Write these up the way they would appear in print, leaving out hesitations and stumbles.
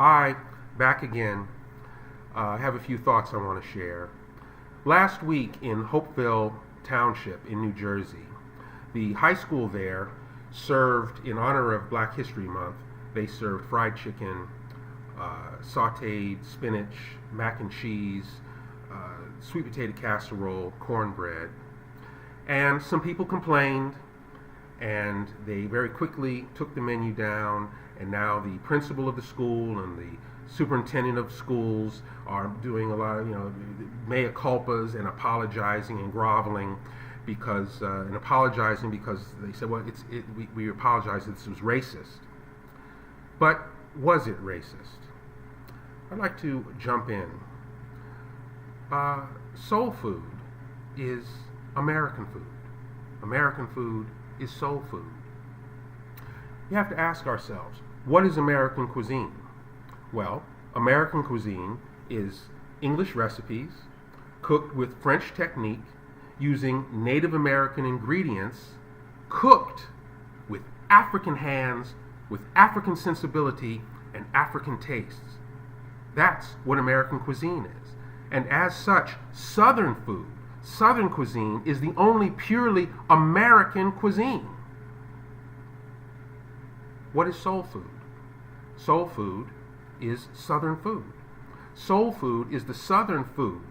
Hi, back again. I have a few thoughts I want to share. Last week in Hopeville Township in New Jersey, the high school there served, in honor of Black History Month, they served fried chicken, sauteed spinach, mac and cheese, sweet potato casserole, cornbread. And some people complained, and they very quickly took the menu down, and now the principal of the school and the superintendent of schools are doing a lot of, mea culpas and apologizing and groveling because they said, well, we apologize that this was racist. But was it racist? I'd like to jump in. Soul food is American food. American food is soul food. You have to ask ourselves, what is American cuisine? Well, American cuisine is English recipes cooked with French technique using Native American ingredients, cooked with African hands, with African sensibility and African tastes. That's what American cuisine is. And as such, Southern food, Southern cuisine, is the only purely American cuisine. What is soul food? Soul food is Southern food. Soul food is the Southern food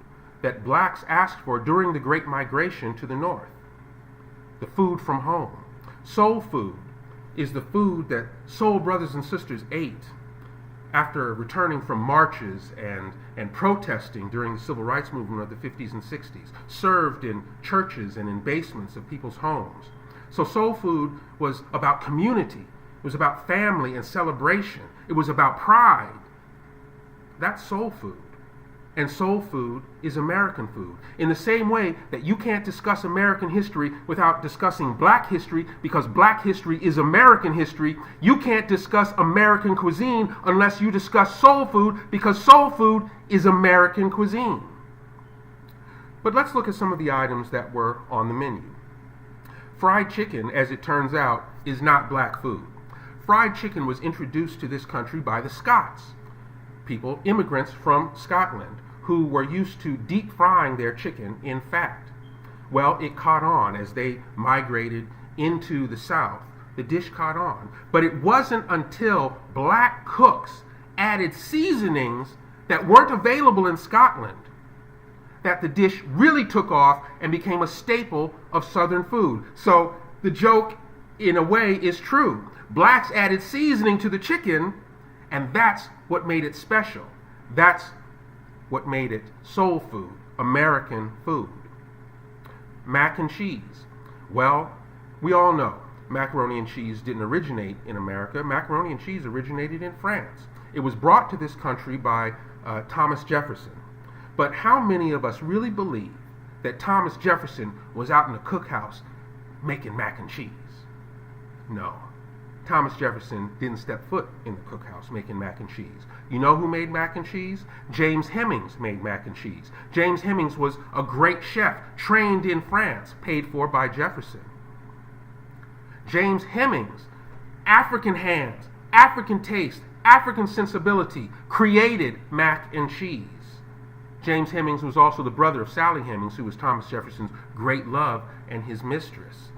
that blacks asked for during the Great Migration to the North. The food from home. Soul food is the food that soul brothers and sisters ate after returning from marches and protesting during the Civil Rights Movement of the 50s and 60s, served in churches and in basements of people's homes. So soul food was about community. It was about family and celebration. It was about pride. That's soul food. And soul food is American food. In the same way that you can't discuss American history without discussing black history, because black history is American history, you can't discuss American cuisine unless you discuss soul food, because soul food is American cuisine. But let's look at some of the items that were on the menu. Fried chicken, as it turns out, is not black food. Fried chicken was introduced to this country by the Scots, immigrants from Scotland, who were used to deep frying their chicken in fat. Well, it caught on as they migrated into the South. The dish caught on. But it wasn't until black cooks added seasonings that weren't available in Scotland that the dish really took off and became a staple of Southern food. So the joke, in a way, is true. Blacks added seasoning to the chicken, and that's what made it special. That's what made it soul food, American food. Mac and cheese. Well, we all know macaroni and cheese didn't originate in America. Macaroni and cheese originated in France. It was brought to this country by Thomas Jefferson. But how many of us really believe that Thomas Jefferson was out in the cookhouse making mac and cheese? No. Thomas Jefferson didn't step foot in the cookhouse making mac and cheese. You know who made mac and cheese? James Hemings made mac and cheese. James Hemings was a great chef, trained in France, paid for by Jefferson. James Hemings, African hands, African taste, African sensibility, created mac and cheese. James Hemings was also the brother of Sally Hemings, who was Thomas Jefferson's great love and his mistress.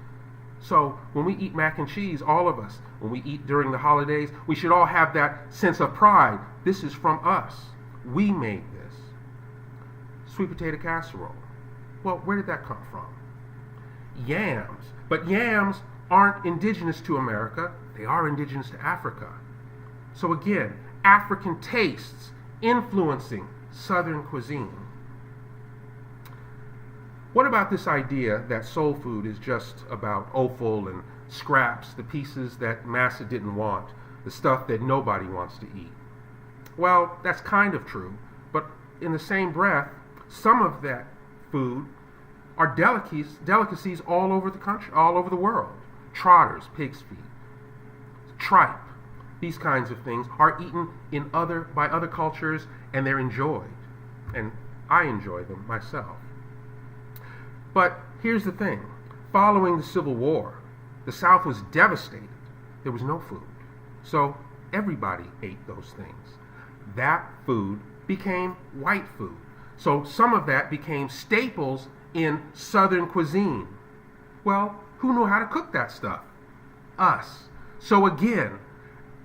So when we eat mac and cheese, all of us, when we eat during the holidays, we should all have that sense of pride. This is from us. We made this. Sweet potato casserole. Well, where did that come from? Yams. But yams aren't indigenous to America. They are indigenous to Africa. So again, African tastes influencing Southern cuisine. What about this idea that soul food is just about offal and scraps, the pieces that massa didn't want, the stuff that nobody wants to eat? Well, that's kind of true, but in the same breath, some of that food are delicacies all over the country, all over the world. Trotters, pig's feet, tripe, these kinds of things are eaten by other cultures, and they're enjoyed. And I enjoy them myself. But here's the thing. Following the Civil War, the South was devastated. There was no food. So everybody ate those things. that food became white food. So some of that became staples in Southern cuisine. Well, who knew how to cook that stuff? Us. So again,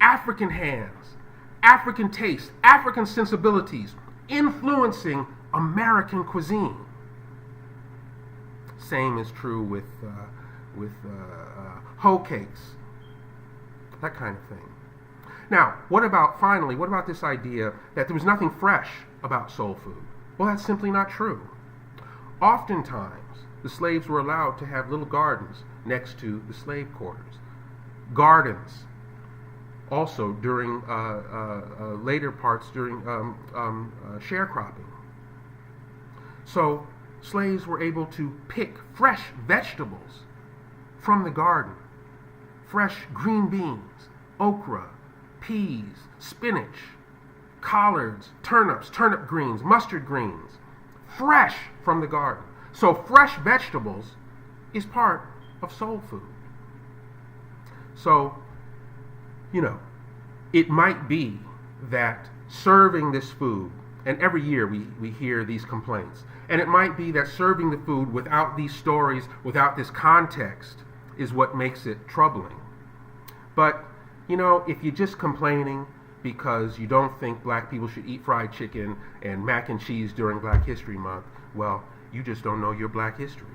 African hands, African taste, African sensibilities influencing American cuisine. Same is true with hoe cakes, that kind of thing. Now, what about this idea that there was nothing fresh about soul food? Well, that's simply not true. Oftentimes, the slaves were allowed to have little gardens next to the slave quarters. Gardens, also during later parts during sharecropping. So, slaves were able to pick fresh vegetables from the garden. Fresh green beans, okra, peas, spinach, collards, turnips, turnip greens, mustard greens, fresh from the garden. So fresh vegetables is part of soul food. So, it might be that serving this food, and every year we hear these complaints, and it might be that serving the food without these stories, without this context, is what makes it troubling. But, if you're just complaining because you don't think black people should eat fried chicken and mac and cheese during Black History Month, well, you just don't know your black history.